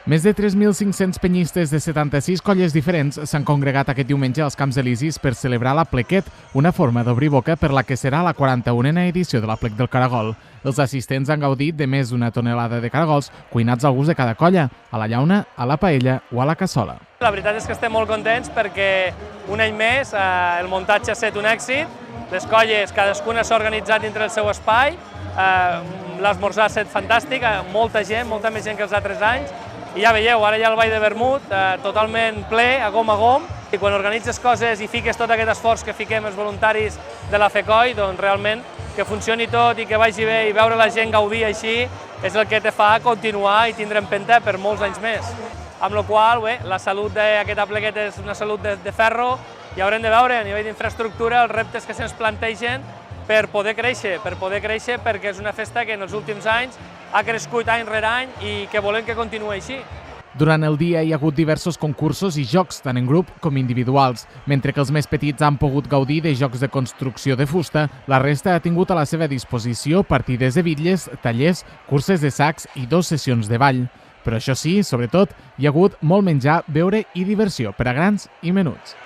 Més de 3.500 penyistes de 76 colles diferents s'han congregat aquest diumenge als Camps Elisis per celebrar la Plequet, una forma d'obrir boca per la que serà la 41a edició de la Plec del Caragol. Els assistents han gaudit de més d'una tonelada de caragols cuinats al gust de cada colla, a la llauna, a la paella o a la cassola. La veritat és que estem molt contents perquè un any més el muntatge ha estat un èxit, les colles cadascuna s'ha organitzat dintre el seu espai, l'esmorzar ha estat fantàstic, molta gent, molta més gent que els altres anys, i ja veieu, ara hi ha el Ball de Vermut, totalment ple, a gom, i quan organitzes coses i fiques tot aquest esforç que fiquem els voluntaris de la FECOI, doncs realment que funcioni tot i que vagi bé i veure la gent gaudir així és el que te fa continuar i tindre empenta per molts anys més. Amb la qual cosa, la salut d'aquesta plequeta és una salut de ferro i haurem de veure a nivell d'infraestructura els reptes que se'ns plantegen per poder créixer perquè és una festa que en els últims anys ha crescut any rere any i que volem que continuï així. Durant el dia hi ha hagut diversos concursos i jocs, tant en grup com individuals. Mentre que els més petits han pogut gaudir de jocs de construcció de fusta, la resta ha tingut a la seva disposició partides de bitlles, tallers, curses de sacs i 2 sessions de ball. Però això sí, sobretot, hi ha hagut molt menjar, beure i diversió per a grans i menuts.